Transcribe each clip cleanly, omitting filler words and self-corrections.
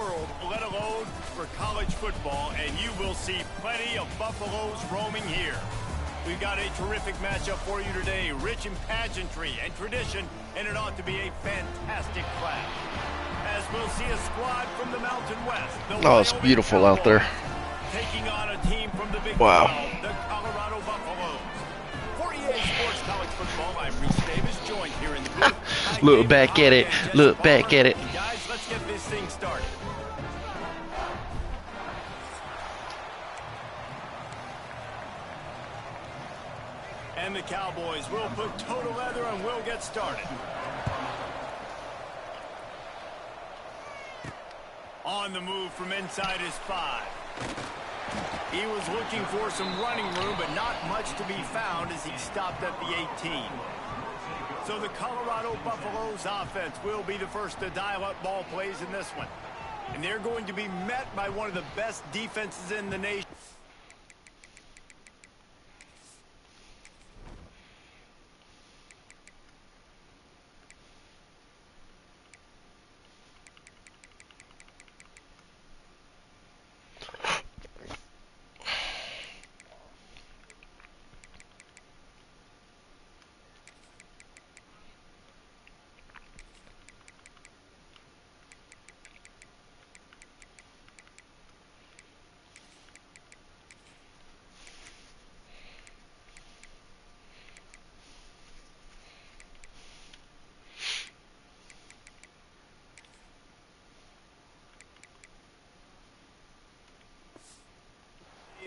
world, let alone for college football, and you will see plenty of Buffaloes roaming here. We've got a terrific matchup for you today, rich in pageantry and tradition, and it ought to be a fantastic clash. As we'll see a squad from the Mountain West. Oh, it's beautiful out there. Taking on a team from the Big 12, Wow. the Colorado Buffaloes. 48 Sports College Football, I'm Reese Davis, joined here in the booth. Look back at it. Look back at it. Guys, let's get this thing started. And the Cowboys will put toe to leather and we'll get started. On the move from inside his 5. He was looking for some running room, but not much to be found as he stopped at the 18. So the Colorado Buffaloes offense will be the first to dial up ball plays in this one. And they're going to be met by one of the best defenses in the nation.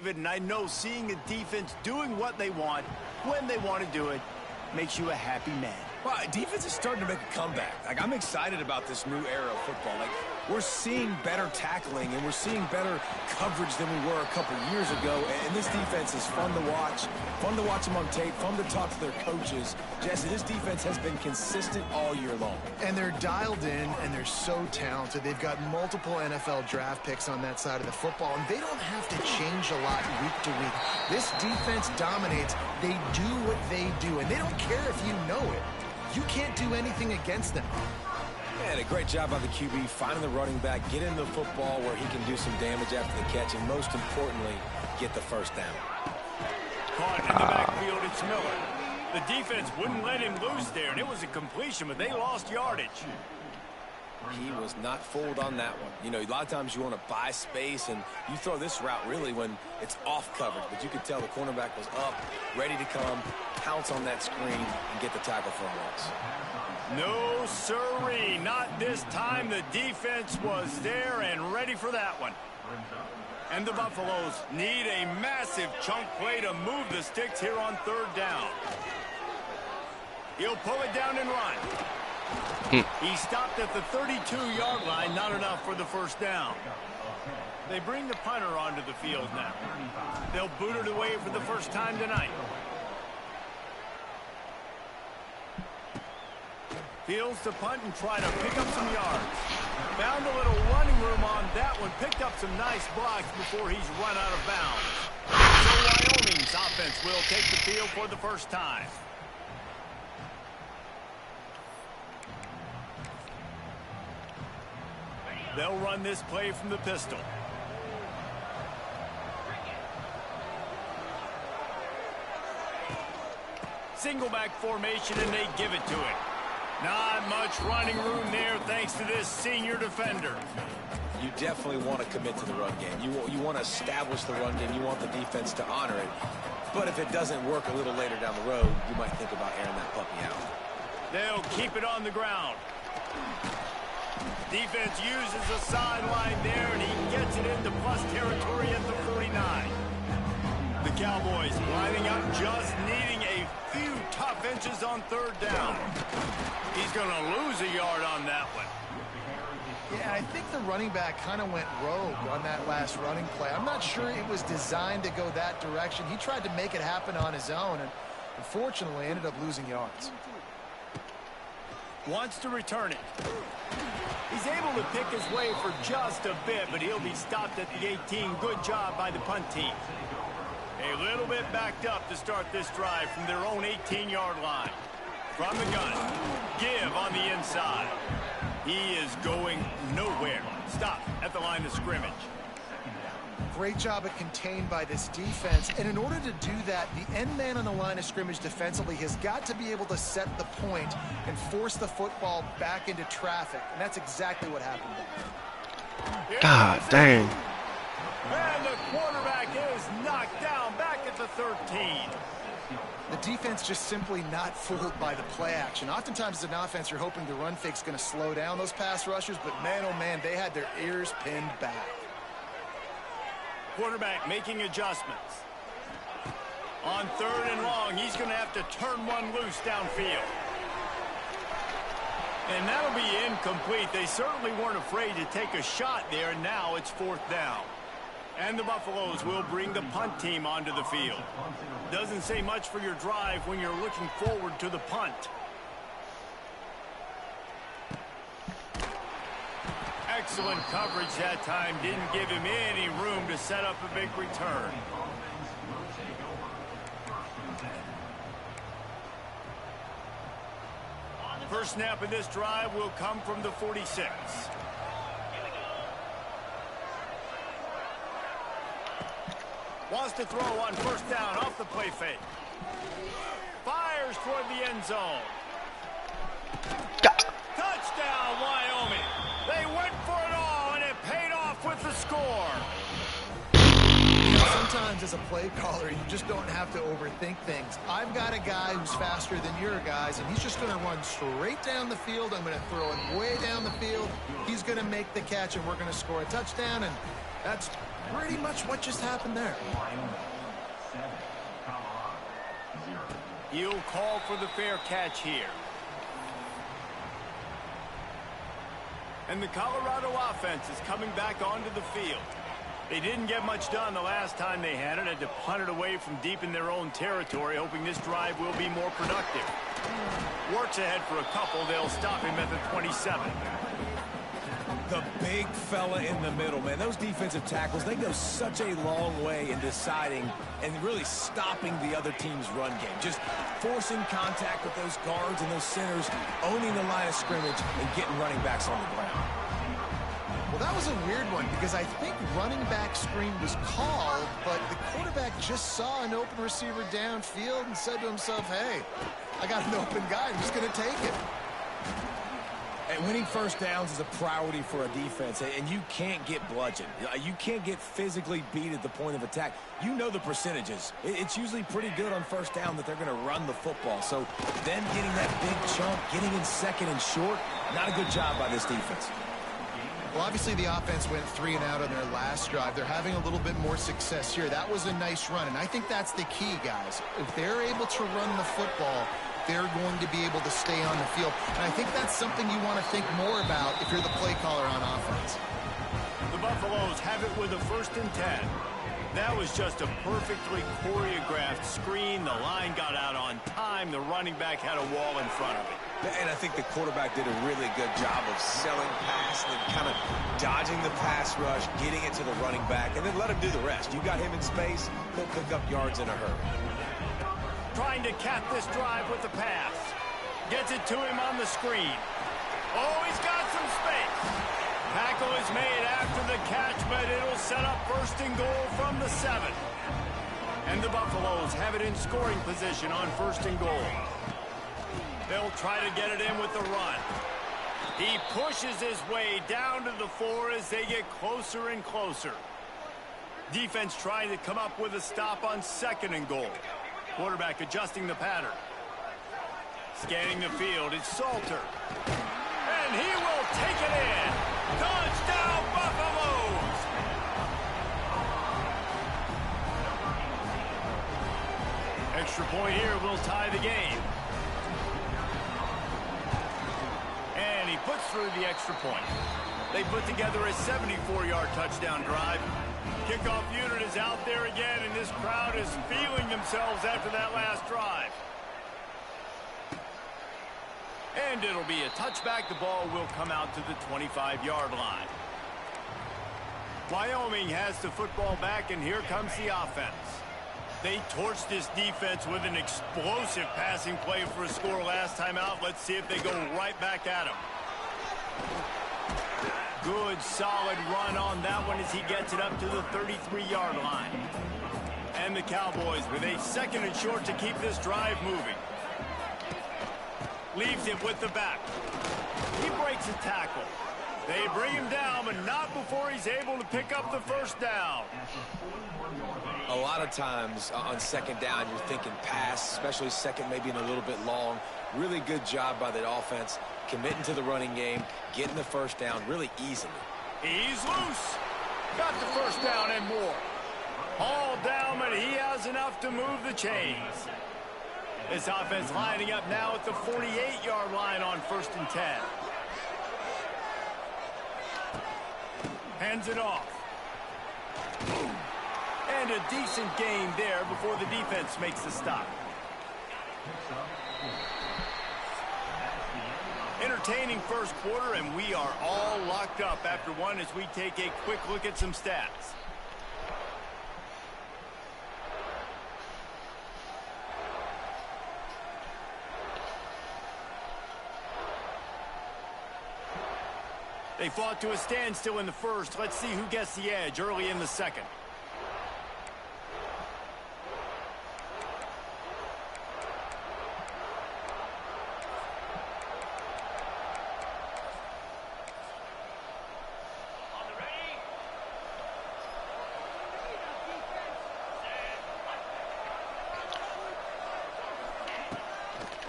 And I know seeing a defense doing what they want, when they want to do it, makes you a happy man. Well, defense is starting to make a comeback. Like, I'm excited about this new era of football. Like, we're seeing better tackling and we're seeing better coverage than we were a couple years ago. And this defense is fun to watch them on tape, fun to talk to their coaches. Jesse, this defense has been consistent all year long. And they're dialed in and they're so talented. They've got multiple NFL draft picks on that side of the football, and they don't have to change a lot week to week. This defense dominates. They do what they do, and they don't care if you know it. You can't do anything against them. Man, a great job by the QB, finding the running back, getting the football where he can do some damage after the catch, and most importantly, get the first down. Caught in the backfield, it's Miller. The defense wouldn't let him loose there, and it was a completion, but they lost yardage. He was not fooled on that one. You know, a lot of times you want to buy space, and you throw this route really when it's off coverage. But you could tell the cornerback was up, ready to come, pounce on that screen, and get the tackle for a loss. No, sirree. Not this time. The defense was there and ready for that one. And the Buffaloes need a massive chunk play to move the sticks here on third down. He'll pull it down and run. He stopped at the 32-yard line, not enough for the first down. They bring the punter onto the field now. They'll boot it away for the first time tonight. Fields to punt and try to pick up some yards. Found a little running room on that one. Picked up some nice blocks before he's run out of bounds. So Wyoming's offense will take the field for the first time. They'll run this play from the pistol. Single back formation, and they give it to it. Not much running room there thanks to this senior defender. You definitely want to commit to the run game. You want to establish the run game. You want the defense to honor it. But if it doesn't work a little later down the road, you might think about airing that puppy out. They'll keep it on the ground. Defense uses a sideline there, and he gets it into plus territory at the 49. The Cowboys lining up, just needing a few tough inches on third down. He's going to lose a yard on that one. Yeah, I think the running back kind of went rogue on that last running play. I'm not sure it was designed to go that direction. He tried to make it happen on his own, and unfortunately ended up losing yards. Wants to return it. He's able to pick his way for just a bit, but he'll be stopped at the 18. Good job by the punt team. A little bit backed up to start this drive from their own 18-yard line. From the gun, give on the inside. He is going nowhere. Stop at the line of scrimmage. Great job of contained by this defense. And in order to do that, the end man on the line of scrimmage defensively has got to be able to set the point and force the football back into traffic. And that's exactly what happened there. God dang. And the quarterback is knocked down back at the 13. The defense just simply not fooled by the play action. Oftentimes as an offense, you're hoping the run fake's going to slow down those pass rushers, but man, oh man, they had their ears pinned back. Quarterback making adjustments. On 3rd and long, he's going to have to turn one loose downfield. And that'll be incomplete. They certainly weren't afraid to take a shot there, and now it's 4th down. And the Buffaloes will bring the punt team onto the field. Doesn't say much for your drive when you're looking forward to the punt. Excellent coverage that time. Didn't give him any room to set up a big return. First snap of this drive will come from the 46. Wants to throw on 1st down off the play fake. Fires toward the end zone. Touchdown, Wyoming. They went for it all, and it paid off with the score. Sometimes as a play caller, you just don't have to overthink things. I've got a guy who's faster than your guys, and he's just going to run straight down the field. I'm going to throw it way down the field. He's going to make the catch, and we're going to score a touchdown, and that's pretty much what just happened there. He'll call for the fair catch here. And the Colorado offense is coming back onto the field. They didn't get much done the last time they had it. Had to punt it away from deep in their own territory, hoping this drive will be more productive. Works ahead for a couple. They'll stop him at the 27. The big fella in the middle, man. Those defensive tackles, they go such a long way in deciding and really stopping the other team's run game. Just forcing contact with those guards and those centers, owning the line of scrimmage, and getting running backs on the ground. Well, that was a weird one because I think running back screen was called, but the quarterback just saw an open receiver downfield and said to himself, hey, I got an open guy. I'm just going to take it. And winning 1st downs is a priority for a defense, and you can't get bludgeoned. You can't get physically beat at the point of attack. You know the percentages. It's usually pretty good on 1st down that they're going to run the football. So them getting that big chunk, getting in 2nd and short, not a good job by this defense. Well, obviously the offense went 3 and out on their last drive. They're having a little bit more success here. That was a nice run, and I think that's the key, guys. If they're able to run the football, they're going to be able to stay on the field. And I think that's something you want to think more about if you're the play caller on offense. The Buffaloes have it with a 1st and 10. That was just a perfectly choreographed screen. The line got out on time. The running back had a wall in front of it. And I think the quarterback did a really good job of selling pass and then kind of dodging the pass rush, getting it to the running back, and then let him do the rest. You got him in space, he'll pick up yards in a hurry. Trying to cap this drive with the pass. Gets it to him on the screen. Oh, he's got some space. Tackle is made after the catch, but it'll set up 1st and goal from the 7. And the Buffaloes have it in scoring position on 1st and goal. They'll try to get it in with the run. He pushes his way down to the 4 as they get closer and closer. Defense trying to come up with a stop on 2nd and goal. Quarterback adjusting the pattern. Scanning the field, it's Salter. And he will take it in. Touchdown, Buffaloes! Extra point here will tie the game. And he puts through the extra point. They put together a 74-yard touchdown drive. Kickoff unit is out there again, and this crowd is feeling themselves after that last drive. And it'll be a touchback. The ball will come out to the 25-yard line. Wyoming has the football back, and here comes the offense. They torched this defense with an explosive passing play for a score last time out. Let's see if they go right back at them. Good, solid run on that one as he gets it up to the 33-yard line. And the Cowboys with a 2nd and short to keep this drive moving. Leaves it with the back. He breaks a tackle. They bring him down, but not before he's able to pick up the first down. A lot of times on 2nd down, you're thinking pass, especially 2nd, maybe in a little bit long. Really good job by the offense, committing to the running game, getting the first down really easily. He's loose. Got the first down and more. All down, but he has enough to move the chains. This offense lining up now at the 48-yard line on 1st and 10. Hands it off. And a decent gain there before the defense makes the stop. Entertaining first quarter, and we are all locked up after one as we take a quick look at some stats. They fought to a standstill in the first. Let's see who gets the edge early in the second.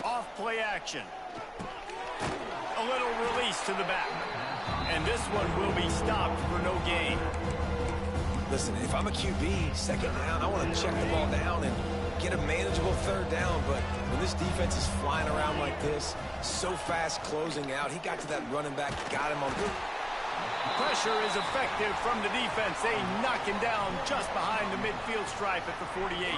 Off play action. A little release to the back. And this one will be stopped for no gain. Listen, if I'm a QB, 2nd down, I want to check the ball down and get a manageable 3rd down. But when this defense is flying around like this, so fast closing out, he got to that running back, got him on the... Pressure is effective from the defense. They knock him down just behind the midfield stripe at the 48.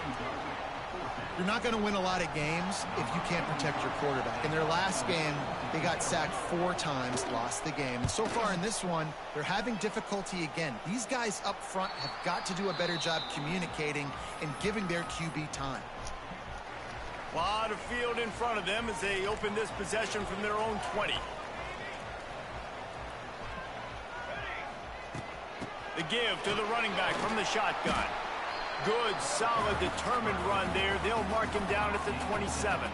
You're not going to win a lot of games if you can't protect your quarterback. In their last game, they got sacked 4 times, lost the game. And so far in this one, they're having difficulty again. These guys up front have got to do a better job communicating and giving their QB time. A lot of field in front of them as they open this possession from their own 20. The give to the running back from the shotgun. Good, solid, determined run there. They'll mark him down at the 27.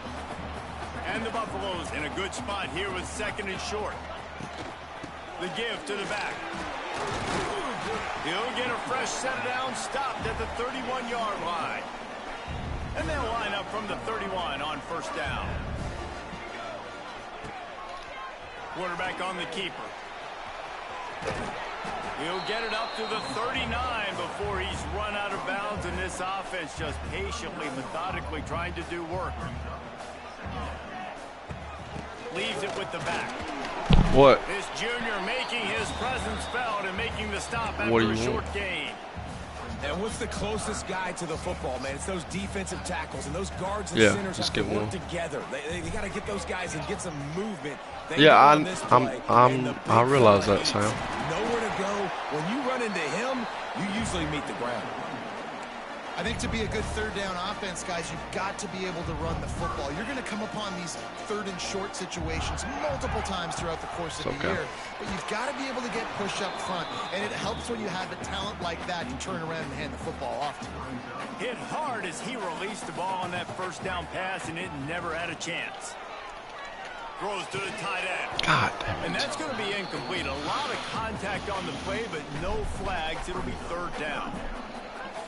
And the Buffaloes in a good spot here with 2nd and short. The give to the back. He'll get a fresh set down, stopped at the 31-yard line. And they'll line up from the 31 on 1st down. Quarterback on the keeper. He'll get it up to the 39 before he's run out of bounds, and this offense just patiently, methodically trying to do work. Leaves it with the back. What? This junior making his presence felt and making the stop after a short gain. And what's the closest guy to the football, man? It's those defensive tackles, and those guards and centers have to work together. They got to get those guys and get some movement. I realize that, Sam. Nowhere to go. When you run into him, you usually meet the ground. I think to be a good 3rd down offense, guys, you've got to be able to run the football. You're going to come upon these 3rd and short situations multiple times throughout the course of the year. But you've got to be able to get push up front, and it helps when you have a talent like that to turn around and hand the football off to. Hit hard as he released the ball on that 1st down pass, and it never had a chance. Throws to the tight end. God damn it. And that's going to be incomplete. A lot of contact on the play, but no flags. It'll be 3rd down.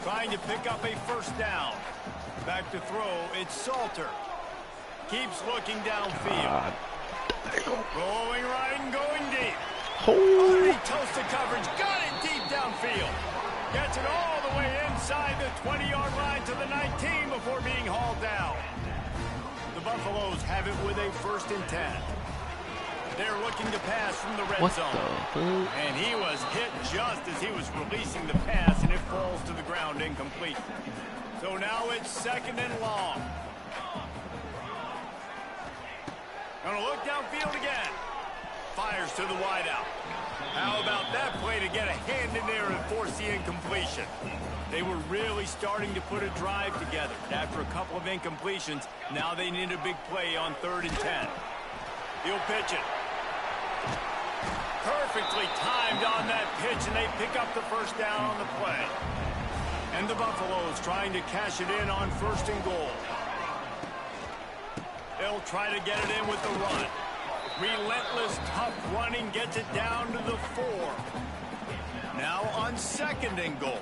Trying to pick up a 1st down. Back to throw. It's Salter. Keeps looking downfield. Rolling right and going deep. Underneath toasted coverage. Got it deep downfield. Gets it all the way inside the 20-yard line to the 19 before being hauled down. The Buffaloes have it with a 1st and 10. They're looking to pass from the red zone. And he was hit just as he was releasing the pass, and it falls to the ground incomplete. So now it's 2nd and long. Gonna look downfield again. Fires to the wideout. How about that play to get a hand in there and force the incompletion? They were really starting to put a drive together. After a couple of incompletions, now they need a big play on 3rd and 10. He'll pitch it. Perfectly timed on that pitch, and they pick up the first down on the play. And the Buffaloes trying to cash it in on 1st and goal. They'll try to get it in with the run. Relentless, tough running gets it down to the 4. Now on 2nd and goal.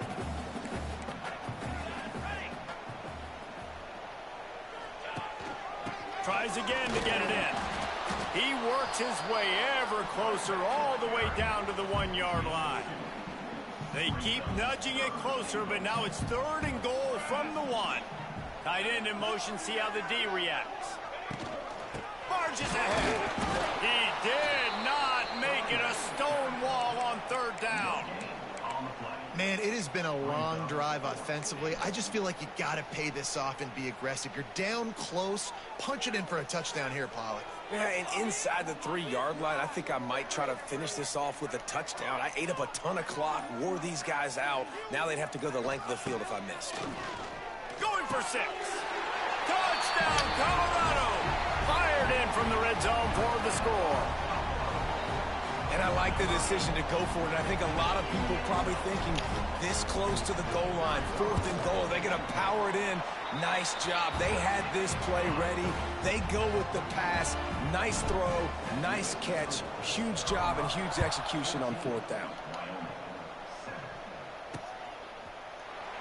Tries again to get it in. He works his way ever closer all the way down to the 1-yard line. They keep nudging it closer, but now it's 3rd and goal from the 1. Tight end in motion, see how the D reacts. Barges ahead. He did not make it a stone wall on 3rd down. Man, it has been a long drive offensively. I just feel like you got to pay this off and be aggressive. You're down close. Punch it in for a touchdown here, Pollock. Yeah, and inside the 3-yard line, I think I might try to finish this off with a touchdown. I ate up a ton of clock, wore these guys out. Now they'd have to go the length of the field if I missed. Going for 6. Touchdown, Colorado. Fired in from the red zone for the score. And I like the decision to go for it. I think a lot of people probably thinking this close to the goal line, 4th and goal, they're going to power it in. Nice job. They had this play ready. They go with the pass. Nice throw, nice catch. Huge job and huge execution on 4th down.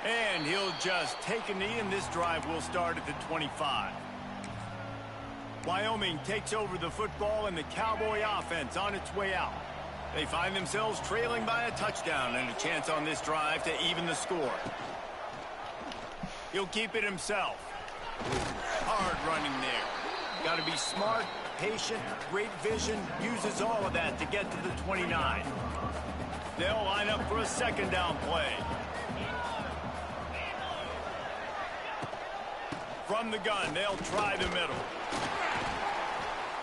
And he'll just take a knee, and this drive will start at the 25. Wyoming takes over the football, and the Cowboy offense on its way out. They find themselves trailing by a touchdown and a chance on this drive to even the score. He'll keep it himself. Hard running there. Got to be smart, patient, great vision, uses all of that to get to the 29. They'll line up for a 2nd down play. From the gun, they'll try the middle.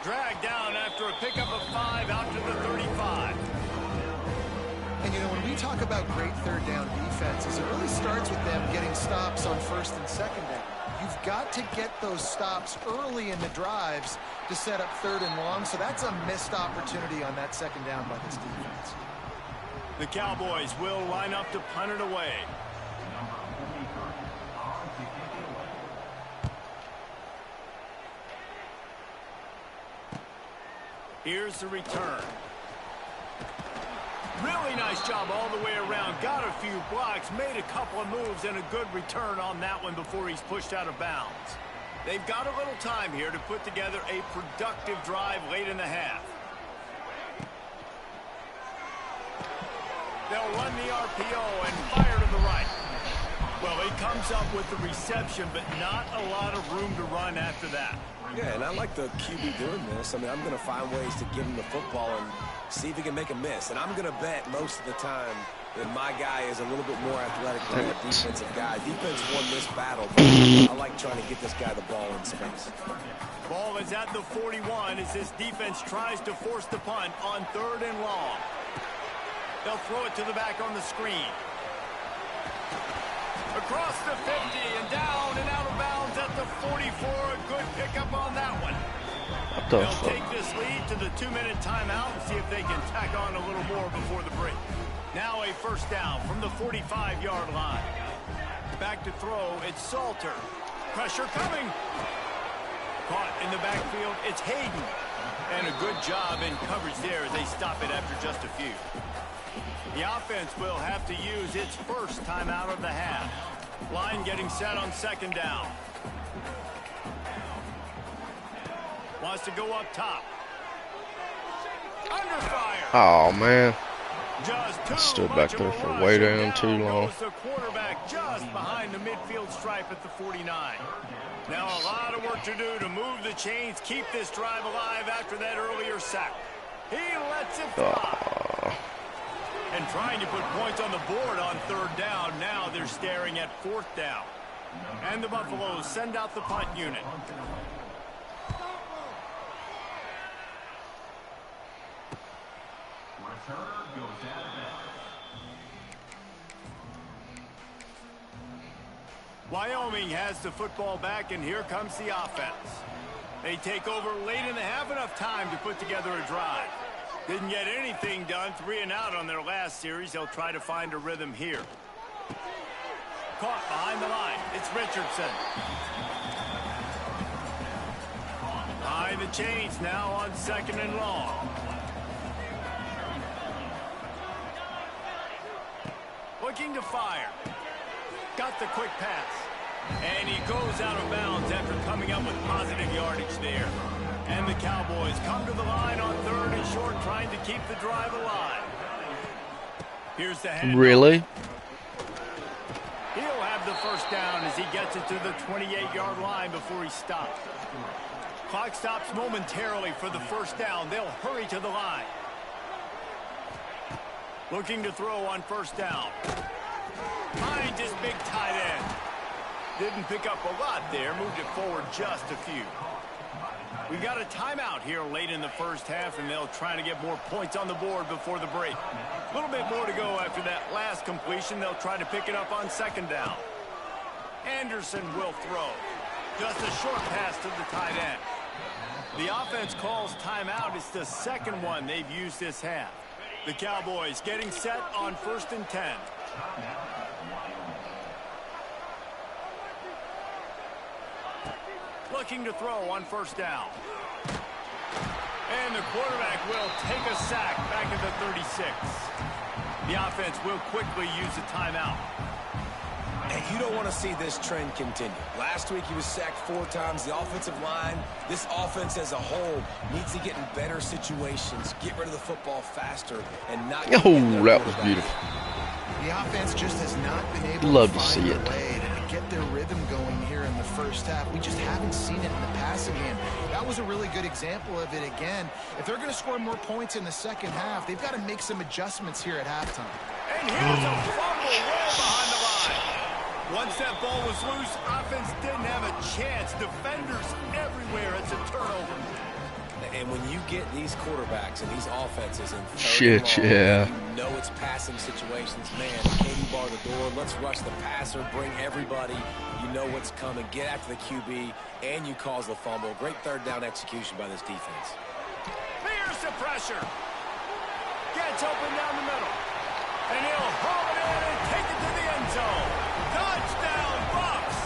Dragged down after a pickup of 5 out to the 35. And, you know, when we talk about great 3rd down defenses, it really starts with them getting stops on 1st and 2nd down. You've got to get those stops early in the drives to set up 3rd and long, so that's a missed opportunity on that 2nd down by this defense. The Cowboys will line up to punt it away. Here's the return. Really nice job all the way around. Got a few blocks, made a couple of moves, and a good return on that one before he's pushed out of bounds. They've got a little time here to put together a productive drive late in the half. They'll run the RPO and fire to the right. Well, he comes up with the reception, but not a lot of room to run after that. Yeah, and I like the QB doing this. I mean, I'm going to find ways to give him the football and see if he can make a miss. And I'm going to bet most of the time that my guy is a little bit more athletic than the defensive guy. Defense won this battle, but I like trying to get this guy the ball in space. Ball is at the 41 as this defense tries to force the punt on 3rd and long. They'll throw it to the back on the screen. Across the 50 and down and out of bounds at the 44. A good pickup on that one. They'll take this lead to the 2-minute timeout and see if they can tack on a little more before the break. Now a 1st down from the 45-yard line. Back to throw, it's Salter. Pressure coming. Caught in the backfield, it's Hayden. And a good job in coverage there as they stop it after just a few. The offense will have to use its first timeout of the half. Line getting set on 2nd down. Wants to go up top. Under fire. Oh, man. Just Stood back there for way down too long. Goes the quarterback just behind the midfield stripe at the 49. Now a lot of work to do to move the chains, keep this drive alive after that earlier sack. He lets it fly. And trying to put points on the board on 3rd down. Now they're staring at 4th down. And the Buffaloes send out the punt unit. Wyoming has the football back, and here comes the offense. They take over late in the half, enough time to put together a drive. Didn't get anything done. 3 and out on their last series. They'll try to find a rhythm here. Caught behind the line. It's Richardson. Behind the chains now on 2nd and long. Looking to fire. Got the quick pass. And he goes out of bounds after coming up with positive yardage there. And the Cowboys come to the line on 3rd and short, trying to keep the drive alive. Here's the handoff. Really? He'll have the first down as he gets it to the 28-yard line before he stops. Clock stops momentarily for the first down. They'll hurry to the line. Looking to throw on 1st down. Finds his big tight end. Didn't pick up a lot there. Moved it forward just a few. We've got a timeout here late in the first half, and they'll try to get more points on the board before the break. A little bit more to go after that last completion. They'll try to pick it up on 2nd down. Anderson will throw. Just a short pass to the tight end. The offense calls timeout. It's the 2nd one they've used this half. The Cowboys getting set on 1st and 10. Looking to throw on 1st down. And the quarterback will take a sack back at the 36. The offense will quickly use a timeout. And you don't want to see this trend continue. Last week he was sacked 4 times. The offensive line, this offense as a whole, needs to get in better situations, get rid of the football faster, and not. Oh, that was beautiful. The offense just has not been able to see find it. a way to get their rhythm going here in the first half. We just haven't seen it in the passing game. That was a really good example of it again. If they're going to score more points in the second half, they've got to make some adjustments here at halftime. And here's a fumble way behind the line. Once that ball was loose, offense didn't have a chance. Defenders everywhere. It's a turnover. And when you get these quarterbacks and these offenses in Shit, yeah. You know it's passing situations. Man, can you bar the door? Let's rush the passer, bring everybody. You know what's coming. Get after the QB, and you cause the fumble. Great 3rd down execution by this defense. Here's the pressure. Gets open down the middle. And he'll haul it in and take it to the end zone. Touchdown, Bucs!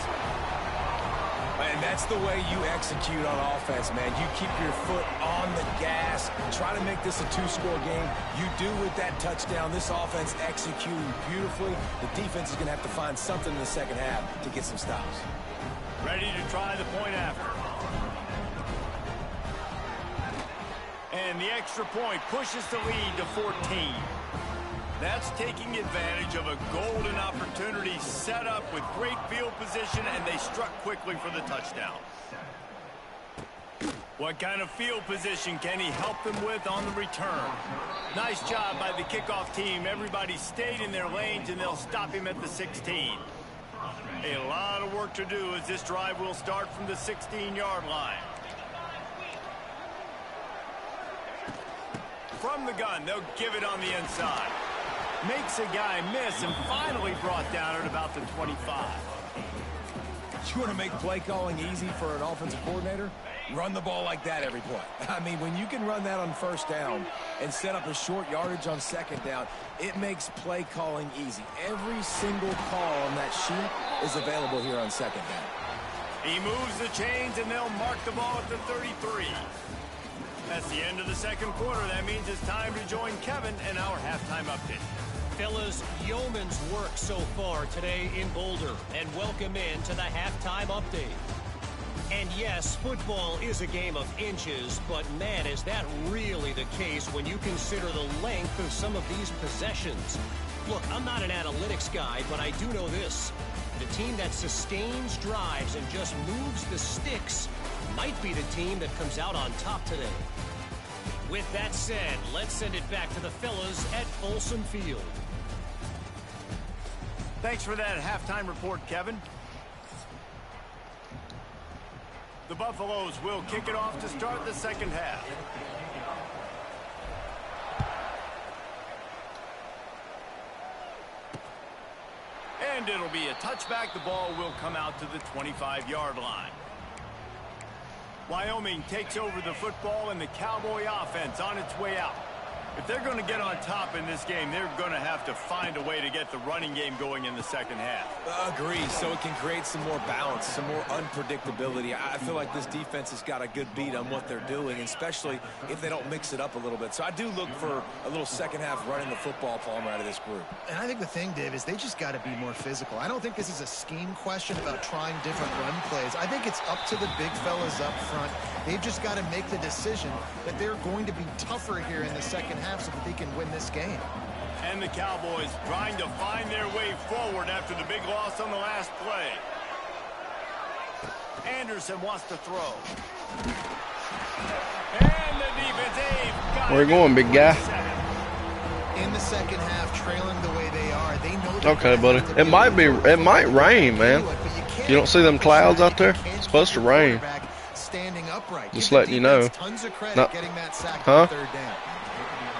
And that's the way you execute on offense, man. You keep your foot on the gas, try to make this a 2-score game. You do with that touchdown. This offense executing beautifully. The defense is going to have to find something in the second half to get some stops. Ready to try the point after. And the extra point pushes the lead to 14. That's taking advantage of a golden opportunity set up with great field position, and they struck quickly for the touchdown. What kind of field position can he help them with on the return? Nice job by the kickoff team. Everybody stayed in their lanes, and they'll stop him at the 16. A lot of work to do as this drive will start from the 16-yard line. From the gun, they'll give it on the inside. Makes a guy miss and finally brought down at about the 25. You want to make play calling easy for an offensive coordinator? Run the ball like that every play. I mean, when you can run that on 1st down and set up a short yardage on 2nd down, it makes play calling easy. Every single call on that sheet is available here on 2nd down. He moves the chains, and they'll mark the ball at the 33. That's the end of the 2nd quarter. That means it's time to join Kevin in our halftime update. Fellas, yeoman's work so far today in Boulder, and welcome in to the halftime update. And yes, football is a game of inches, but man, is that really the case when you consider the length of some of these possessions. Look, I'm not an analytics guy, but I do know this. The team that sustains drives and just moves the sticks might be the team that comes out on top today. With that said, let's send it back to the fellas at Folsom Field. Thanks for that halftime report, Kevin. The Buffaloes will kick it off to start the 2nd half. And it'll be a touchback. The ball will come out to the 25-yard line. Wyoming takes over the football, and the Cowboy offense on its way out. If they're going to get on top in this game, they're going to have to find a way to get the running game going in the second half. Agree, so it can create some more balance, some more unpredictability. I feel like this defense has got a good beat on what they're doing, especially if they don't mix it up a little bit. So I do look for a little second half running the football, Palmer, out of this group. And I think the thing, Dave, is they just got to be more physical. I don't think this is a scheme question about trying different run plays. I think it's up to the big fellas up front. They've just got to make the decision that they're going to be tougher here in the second half so that they can win this game. And the Cowboys trying to find their way forward after the big loss on the last play. Anderson wants to throw. And the defense, Where you going, big guy? In the second half, trailing the way they are, they know. Okay, buddy. It might rain, man. You don't see them clouds out there? It's supposed to rain. Standing upright. Just letting you know. Tons of credit No. getting that sack Huh? on third down.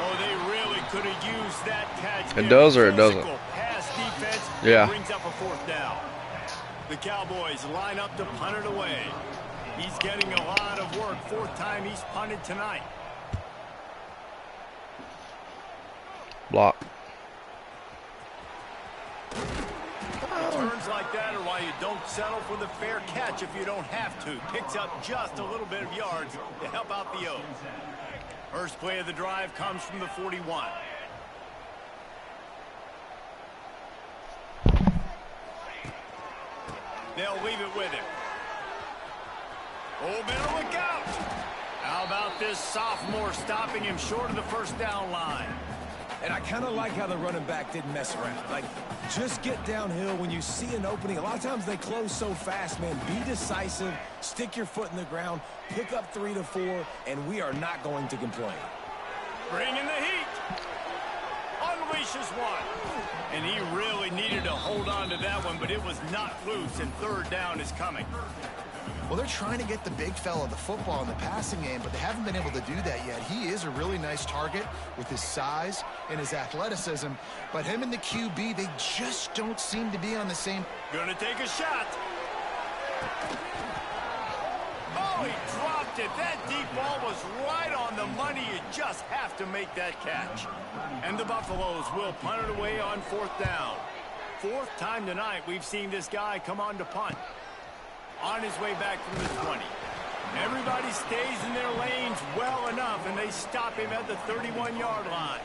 Oh, they really could have used that catch. It does or it doesn't? Pass defense Yeah. brings up a fourth down. The Cowboys line up to punt it away. He's getting a lot of work. Fourth time he's punted tonight. Block. Turns like that are why you don't settle for the fair catch if you don't have to. Picks up just a little bit of yards to help out the O's. First play of the drive comes from the 41. They'll leave it with him. Oh, better look out. How about this sophomore stopping him short of the first down line? And I kind of like how the running back didn't mess around. Like, just get downhill when you see an opening. A lot of times they close so fast, man. Be decisive, stick your foot in the ground, pick up 3 to 4, and we are not going to complain. Bring in the heat. Unleashes one. And he really needed to hold on to that one, but it was not loose, and third down is coming. Well, they're trying to get the big fella the football in the passing game, but they haven't been able to do that yet. He is a really nice target with his size and his athleticism, but him and the QB, they just don't seem to be on the same. Gonna take a shot. Oh, he dropped it. That deep ball was right on the money. You just have to make that catch. And the Buffaloes will punt it away on fourth down. Fourth time tonight we've seen this guy come on to punt. On his way back from the 20. Everybody stays in their lanes well enough, and they stop him at the 31-yard line.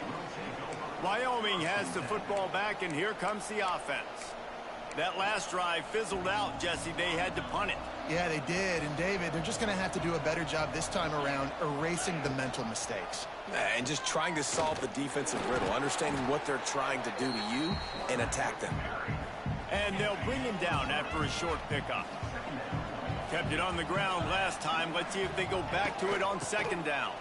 Wyoming has the football back, and here comes the offense. That last drive fizzled out, Jesse. They had to punt it. Yeah, they did. And, David, they're just going to have to do a better job this time around erasing the mental mistakes. And just trying to solve the defensive riddle, understanding what they're trying to do to you and attack them. And they'll bring him down after a short pickup. Kept it on the ground last time. Let's see if they go back to it on second down.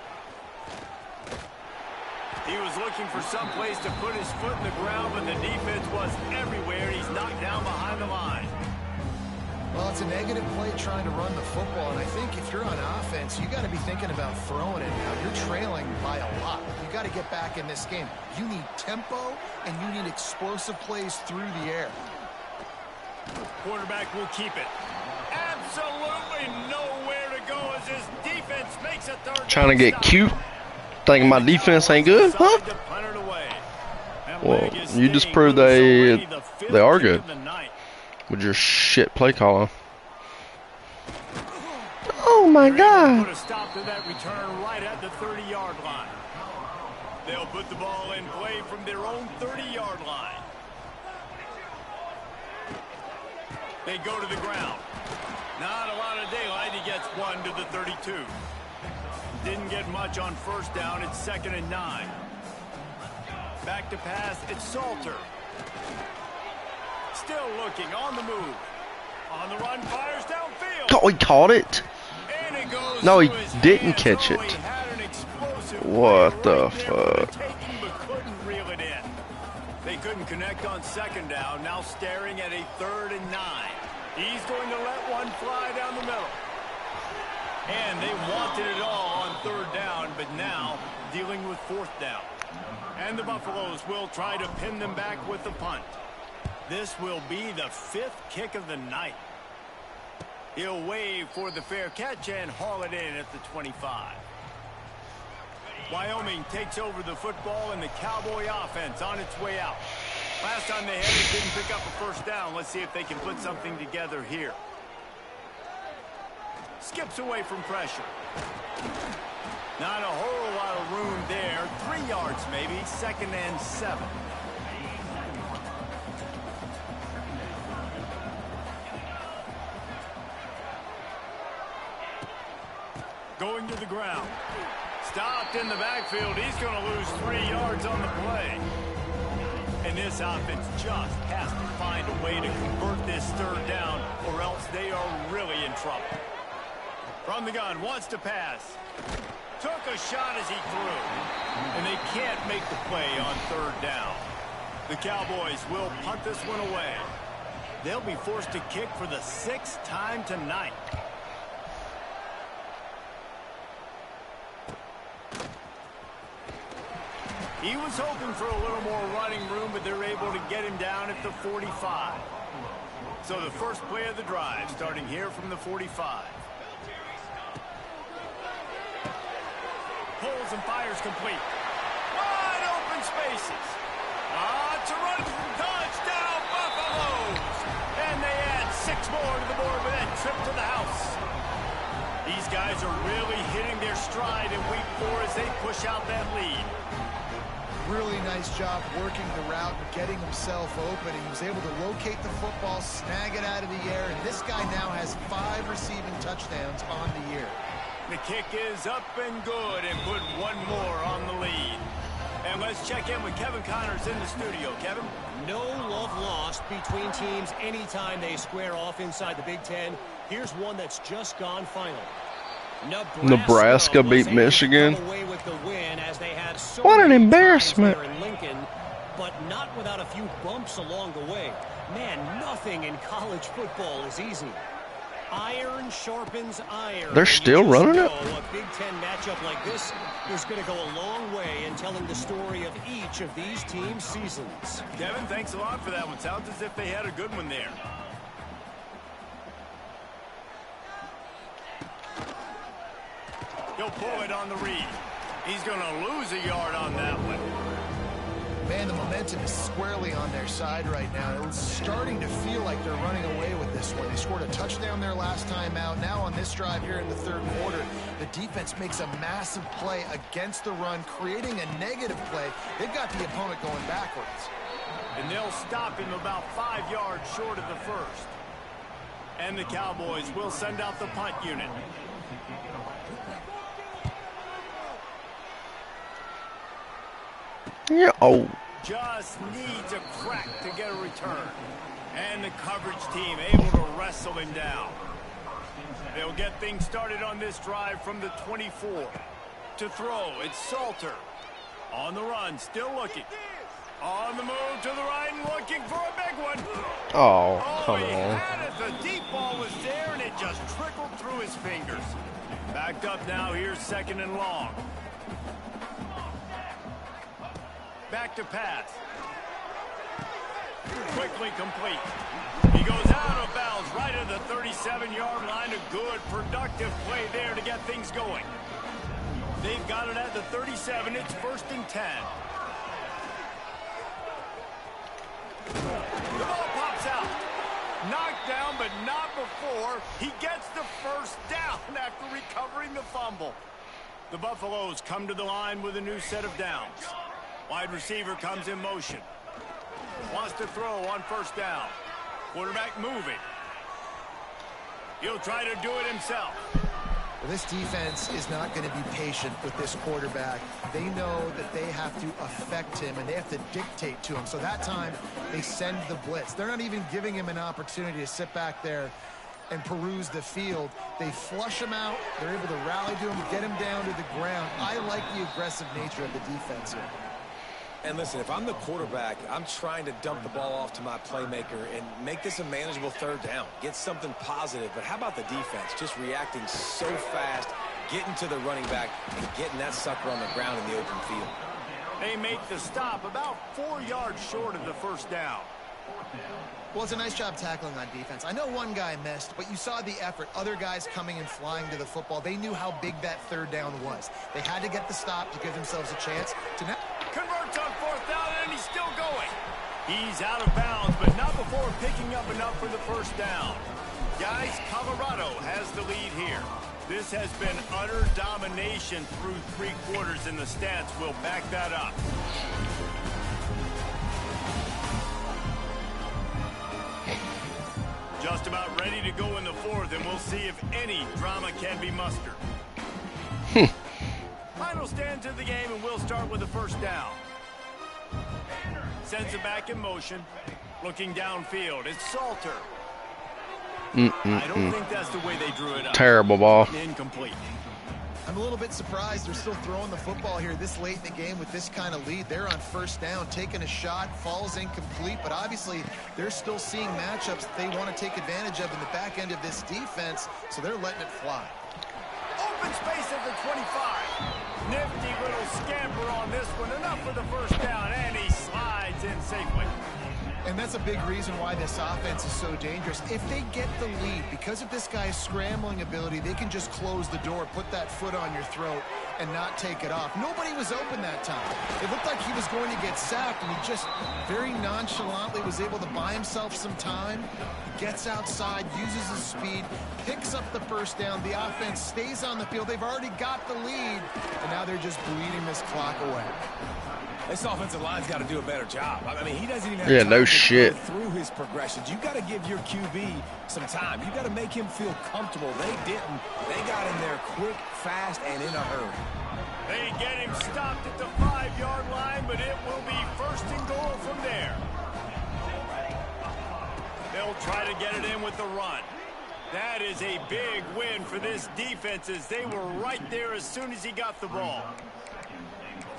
He was looking for some place to put his foot in the ground, but the defense was everywhere. He's knocked down behind the line. Well, it's a negative play trying to run the football, and I think if you're on offense, you got to be thinking about throwing it now. You're trailing by a lot. You got to get back in this game. You need tempo, and you need explosive plays through the air. Quarterback will keep it. Absolutely nowhere to go as his defense makes a third. Trying to get cute. Thinking my defense ain't good, huh? Well, you just proved they are good with your shit play calling. Oh my God! Put a stop to that return right at the 30-yard line. They'll put the ball in play from their own 30-yard line. They go to the ground. Not a lot of daylight. He gets one to the 32. Didn't get much on first down. It's 2nd and 9. Back to pass. It's Salter. Still looking on the move. On the run, fires downfield. Oh, he caught it. And it goes No, he through his didn't hands. catch Oh, it. he had an explosive What play the right there with fuck? the taking, but couldn't reel it in. They couldn't connect on second down. Now staring at a 3rd and 9. He's going to let one fly down the middle. And they wanted it all on 3rd down, but now dealing with 4th down. And the Buffaloes will try to pin them back with the punt. This will be the 5th kick of the night. He'll wave for the fair catch and haul it in at the 25. Wyoming takes over the football and the Cowboy offense on its way out. Last time they had it, didn't pick up a first down. Let's see if they can put something together here. Skips away from pressure. Not a whole lot of room there. 3 yards maybe, 2nd and 7. Going to the ground. Stopped in the backfield. He's going to lose 3 yards on the play. And this offense just has to find a way to convert this 3rd down, or else they are really in trouble. From the gun, wants to pass. Took a shot as he threw. And they can't make the play on 3rd down. The Cowboys will punt this one away. They'll be forced to kick for the 6th time tonight. He was hoping for a little more running room, but they're able to get him down at the 45. So the first play of the drive, starting here from the 45. Pulls and fires complete. Wide open spaces. It's a run. Touchdown, Buffaloes. And they add 6 more to the board with that trip to the house. These guys are really hitting their stride in week 4 as they push out that lead. Really nice job working the route and getting himself open. He was able to locate the football, snag it out of the air, and this guy now has 5 receiving touchdowns on the year. The kick is up and good, and put 1 more on the lead. And let's check in with Kevin Connors in the studio. Kevin? No love lost between teams anytime they square off inside the Big Ten. Here's one that's just gone final. Nebraska beat Michigan. So what an embarrassment. In Lincoln, but not without a few bumps along the way. Man, nothing in college football is easy. Iron sharpens iron. They're still running it? A Big Ten matchup like this is going to go a long way in telling the story of each of these teams' seasons. Kevin, thanks a lot for that one. Sounds as if they had a good one there. He'll pull it on the read. He's going to lose a yard on that one. Man, the momentum is squarely on their side right now. It's starting to feel like they're running away with this one. They scored a touchdown there last time out. Now on this drive here in the 3rd quarter, the defense makes a massive play against the run, creating a negative play. They've got the opponent going backwards. And they'll stop him about 5 yards short of the 1st. And the Cowboys will send out the punt unit. Yeah. Oh. Just needs a crack to get a return. And the coverage team able to wrestle him down. They'll get things started on this drive from the 24. To throw, it's Salter. On the run, still looking. On the move to the right and looking for a big one. Oh, come he on. had it. The deep ball was there, and it just trickled through his fingers. Backed up now. Here's 2nd and long. Back to pass. Quickly complete. He goes out of bounds right at the 37-yard line. A good, productive play there to get things going. They've got it at the 37. It's 1st and 10. The ball pops out. Knocked down, but not before. He gets the 1st down after recovering the fumble. The Buffaloes come to the line with a new set of downs. Wide receiver comes in motion. Wants to throw on 1st down. Quarterback moving. He'll try to do it himself. Well, this defense is not going to be patient with this quarterback. They know that they have to affect him, and they have to dictate to him. So that time, they send the blitz. They're not even giving him an opportunity to sit back there and peruse the field. They flush him out. They're able to rally to him, get him down to the ground. I like the aggressive nature of the defense here. And listen, if I'm the quarterback, I'm trying to dump the ball off to my playmaker and make this a manageable 3rd down. Get something positive. But how about the defense? Just reacting so fast, getting to the running back, and getting that sucker on the ground in the open field. They make the stop about 4 yards short of the 1st down. Well, it's a nice job tackling on defense. I know one guy missed, but you saw the effort. Other guys coming and flying to the football. They knew how big that third down was. They had to get the stop to give themselves a chance to now. Converts on fourth down, and he's still going. He's out of bounds, but not before picking up enough for the first down. Guys, Colorado has the lead here. This has been utter domination through 3 quarters, and the stats will back that up. Just about ready to go in the fourth, and we'll see if any drama can be mustered. Final stands of the game, and we'll start with the first down. Sends it back in motion. Looking downfield, it's Salter. I don't think that's the way they drew it up. Terrible ball. Incomplete. I'm a little bit surprised they're still throwing the football here this late in the game with this kind of lead. They're on first down, taking a shot, falls incomplete, but obviously they're still seeing matchups that they want to take advantage of in the back end of this defense, so they're letting it fly. Open space at the 25. Nifty little scamper on this one. Enough for the first down, and he slides in safely. And that's a big reason why this offense is so dangerous. If they get the lead, because of this guy's scrambling ability, they can just close the door, put that foot on your throat, and not take it off. Nobody was open that time. It looked like he was going to get sacked, and he just very nonchalantly was able to buy himself some time. Gets outside, uses his speed, picks up the first down. The offense stays on the field. They've already got the lead, and now they're just bleeding this clock away. This offensive line's got to do a better job. I mean, he doesn't even have time no to shit. go through his progressions. You got to give your QB some time. You got to make him feel comfortable. They didn't. They got in there quick, fast, and in a hurry. They get him stopped at the 5-yard line, but it will be first and goal from there. They'll try to get it in with the run. That is a big win for this defense, as they were right there as soon as he got the ball.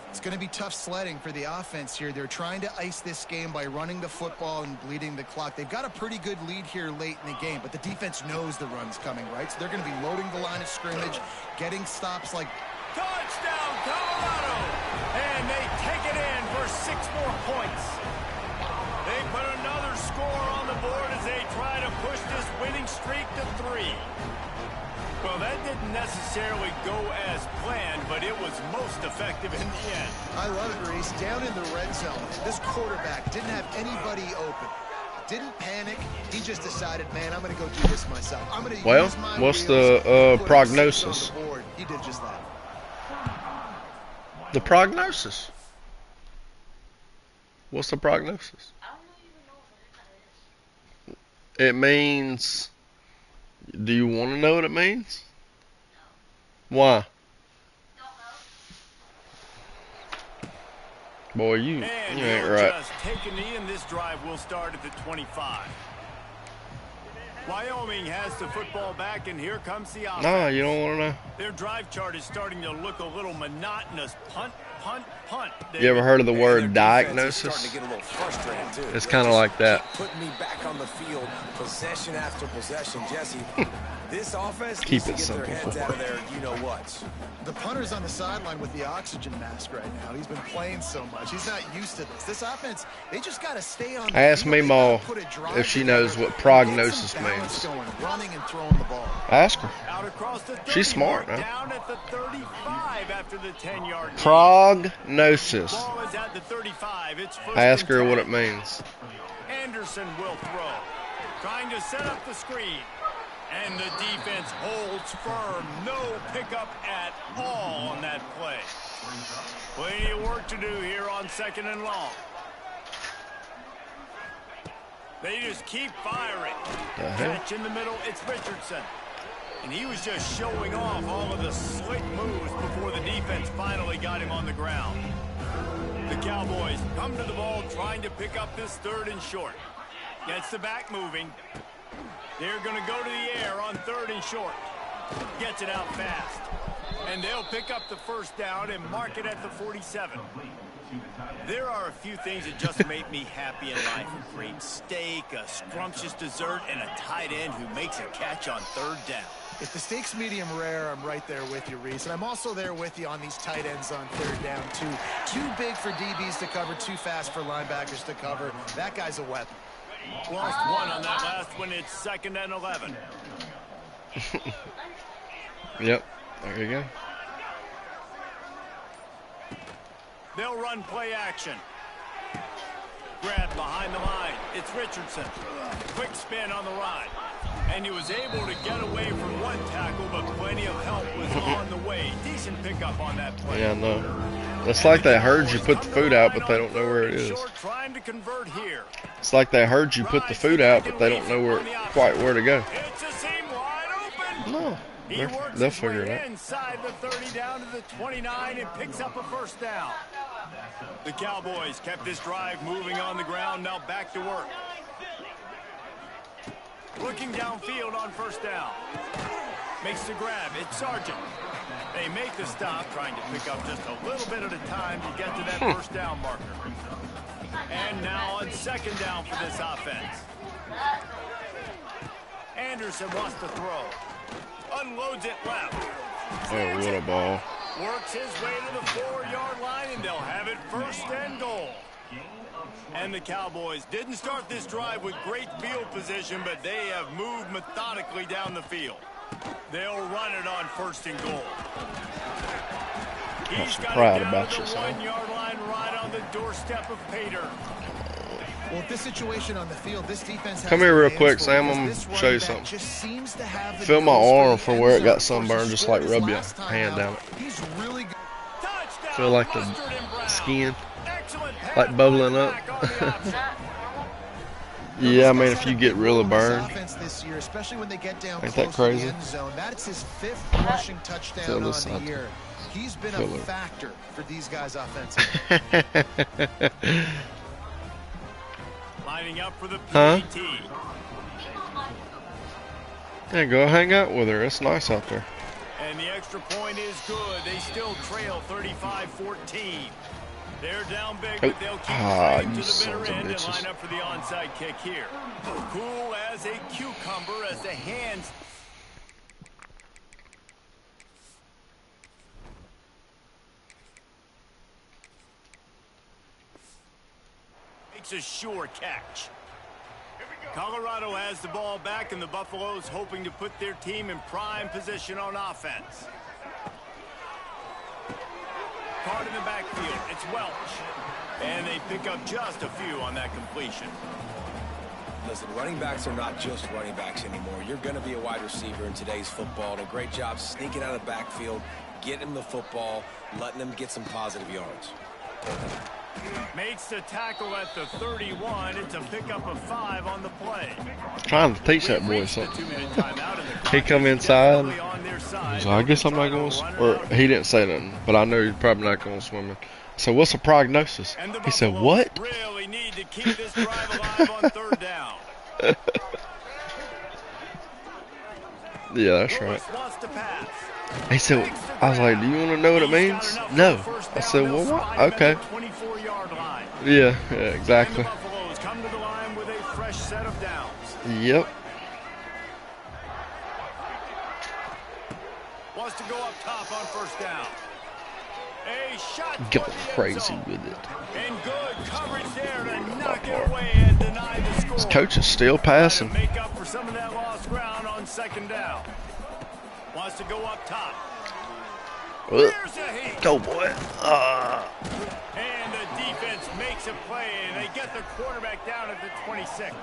It's going to be tough sledding for the offense here. They're trying to ice this game by running the football and bleeding the clock. They've got a pretty good lead here late in the game, but the defense knows the run's coming, right? So they're going to be loading the line of scrimmage, getting stops like... Touchdown, Colorado! And they take it in for 6 more points. They put another score on the board as they try to push this winning streak to 3. Well, that didn't necessarily go as planned, but it was most effective in the end. I love it, Reese. Down in the red zone, this quarterback didn't have anybody open. Didn't panic. He just decided, man, I'm going to go do this myself. I'm going to use my what's wheels, the put prognosis? on the board. He did just that. The prognosis. What's the prognosis? It means... Do you want to know what it means? Why? Boy, you ain't right. Just taking in this drive will start at the 25. Wyoming has the football back, and here comes the offense. Nah, you don't want to know. Their drive chart is starting to look a little monotonous. Punt, punt, punt. You ever heard of the word diagnosis? Starting to get a little frustrated too. It's kind of like that. Putting me back on the field, possession after possession, Jesse. This offense Keep needs it to get their simple. heads out of there. You know what? The punter's on the sideline with the oxygen mask right now. He's been playing so much. He's not used to this. This offense, they just got to stay on the Ask field. me, They Ma, gotta put a drive if she together, knows what get some prognosis balance means. going, running and throwing the ball. Ask her. Out across the 30, She's smart, huh? down at the 35 after the 10-yard. Prognosis. Ball is at the 35. It's first Ask and her 10. what it means. Anderson will throw. Trying to set up the screen. And the defense holds firm. No pickup at all on that play. Plenty of work to do here on 2nd and long. They just keep firing. Catch in the middle, it's Richardson. And he was just showing off all of the slick moves before the defense finally got him on the ground. The Cowboys come to the ball trying to pick up this 3rd and short. Gets the back moving. They're going to go to the air on 3rd and short. Gets it out fast. And they'll pick up the first down and mark it at the 47. There are a few things that just make me happy in life. A great steak, a scrumptious dessert, and a tight end who makes a catch on 3rd down. If the steak's medium rare, I'm right there with you, Reese. And I'm also there with you on these tight ends on 3rd down, too. Too big for DBs to cover, too fast for linebackers to cover. That guy's a weapon. Lost one on that last one. It's 2nd and 11. Yep. There you go. They'll run play action. Grab behind the line. It's Richardson. Quick spin on the ride. And he was able to get away from one tackle, but plenty of help was on the way. Decent pickup on that play. Yeah, I know. It's like they heard you put the food out, but they don't know where it is. Trying to convert here. It's like they heard you put the food out, but they don't know quite where to go. It's a seam wide open. No, they'll figure it out. Inside the 30 down to the 29 and picks up a first down. The Cowboys kept this drive moving on the ground. Now back to work. Looking downfield on first down. Makes the grab. It's Sargent. They make the stop, trying to pick up just a little bit at a time to get to that first down marker. And now on 2nd down for this offense. Anderson wants to throw. Unloads it left. Oh, what a ball. Works his way to the 4-yard line, and they'll have it 1st and goal. And the Cowboys didn't start this drive with great field position, but they have moved methodically down the field. They'll run it on 1st and goal. He's got proud it down about to the yourself. 1-yard line right on the doorstep of Pater. Well, this situation on the field, this defense has Come here real to quick, answer Sam. I'm because gonna this show you running back something. just seems to have the Feel my nose for arm the from end where it zone. got Of course, he sunburned, just scored like his rub your last time hand out. down it. He's really good. Touchdown, Feel like the Mustard and Brown. skin, Excellent pass like bubbling by the up. back on the option. Yeah, I mean, if you get really burned, Offense this year, especially when they get down ain't close that to the crazy? end zone. That's his 5th rushing Feel touchdown on this the side. year. He's been a Feel it. factor for these guys offensively. Lining up for the Huh? PAT. yeah, go hang out with her. It's nice out there. And the extra point is good. They still trail 35-14. They're down big, but they'll keep playing to you the sons bitter of end and bitches. line up for the onside kick here. Cool as a cucumber as the hands. Makes a sure catch. Colorado has the ball back, and the Buffaloes hoping to put their team in prime position on offense. Caught in the backfield. It's Welch. And they pick up just a few on that completion. Listen, running backs are not just running backs anymore. You're going to be a wide receiver in today's football. And a great job sneaking out of the backfield, getting them the football, letting them get some positive yards. Makes the tackle at the 31. It's a pickup of 5 on the play. Trying to teach that boy something. He come inside. He's like, I guess I'm not going to, or he didn't say nothing, but I know he's probably not going swimming. So what's the prognosis? He said, what? Really need to keep this drive alive on 3rd down. Yeah, that's right. Lewis wants to pass. He said, I was like, do you want to know what it means? No. I said, well, what? Okay. 24-yard line. Yeah, And the exactly. Buffaloes come to the line with a fresh set of downs. Yep. Wants to go up top on 1st down. A shot Go toward the end crazy zone. with it. And good coverage there to knock it away and deny the score. His coach is still Trying passing. to make up for some of that lost ground on 2nd down. Wants to go up top. Ugh. Here's a heat. Go, boy. And the defense makes a play, and they get the quarterback down at the 26.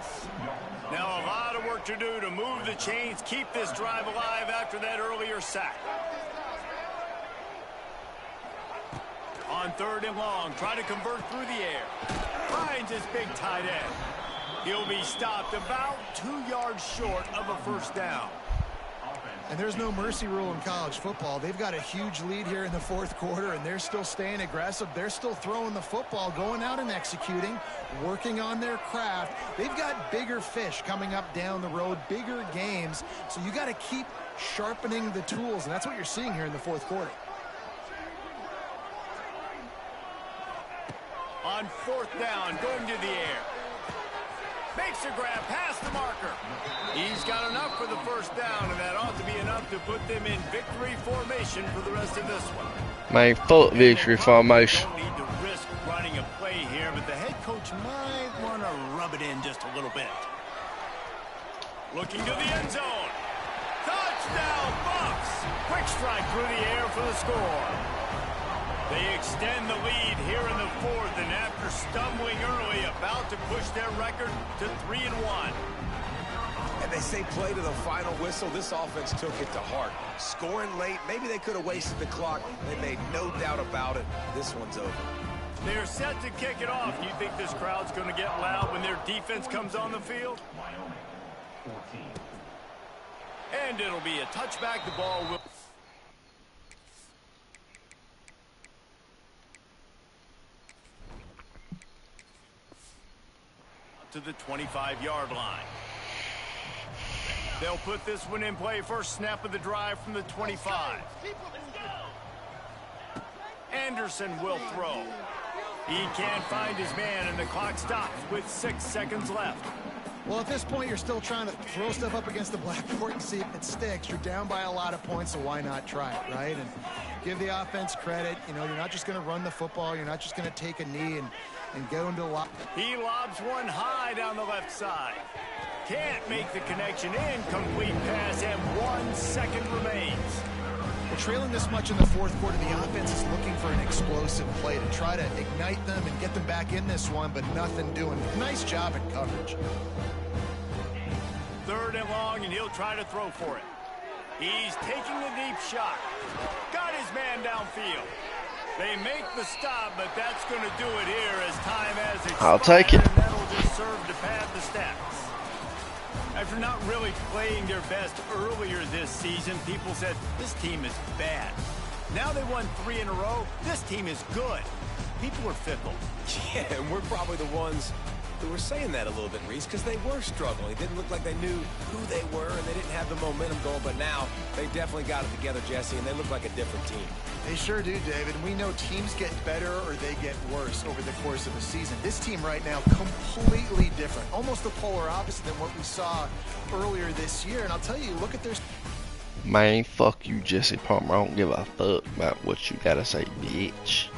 Now a lot of work to do to move the chains, keep this drive alive after that earlier sack. On 3rd and long, try to convert through the air. Finds his big tight end. He'll be stopped about 2 yards short of a 1st down. And there's no mercy rule in college football. They've got a huge lead here in the 4th quarter, and they're still staying aggressive. They're still throwing the football, going out and executing, working on their craft. They've got bigger fish coming up down the road, bigger games. So you got to keep sharpening the tools, and that's what you're seeing here in the 4th quarter. On 4th down, going to the air. Makes a grab past the marker. He's got enough for the 1st down, and that ought to be enough to put them in victory formation for the rest of this one. Man, full victory formation. Don't need to risk running a play here, but the head coach might want want to rub it in just a little bit. Looking to the end zone. Touchdown, Bucks! Quick strike through the air for the score. They extend the lead here in the fourth, and after stumbling early, about to push their record to 3-1. And they say play to the final whistle. This offense took it to heart. Scoring late, maybe they could have wasted the clock. They made no doubt about it. This one's over. They're set to kick it off. Do you think this crowd's going to get loud when their defense comes on the field? And it'll be a touchback. The ball will... to the 25-yard line. They'll put this one in play. First snap of the drive from the 25. Anderson will throw. He can't find his man, and the clock stops with 6 seconds left. Well, at this point, you're still trying to throw stuff up against the blackboard and see if it sticks. You're down by a lot of points, so why not try it, right? And give the offense credit. You know, you're not just going to run the football. You're not just going to take a knee and go into a lot. He lobs one high down the left side. Can't make the connection. Incomplete pass, and 1 second remains. Well, trailing this much in the fourth quarter, the offense is looking for an explosive play to try to ignite them and get them back in this one, but nothing doing. Nice job in coverage. 3rd and long, and he'll try to throw for it. He's taking a deep shot. Got his man downfield. They make the stop, but that's going to do it here as time has expired. I'll take it. And that'll just serve to pad the stats. After not really playing their best earlier this season, people said, this team is bad. Now they won 3 in a row. This team is good. People are fickle. Yeah, and we're probably the ones who were saying that a little bit, Reese, because they were struggling. It didn't look like they knew who they were, and they didn't have the momentum going. But now they definitely got it together, Jesse, and they look like a different team. They sure do, David. We know teams get better or they get worse over the course of a season. This team right now, completely different. Almost the polar opposite than what we saw earlier this year. And I'll tell you, look at their... Man, fuck you, Jesse Palmer. I don't give a fuck about what you gotta say, bitch.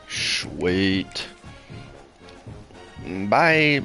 Sweet. Bye.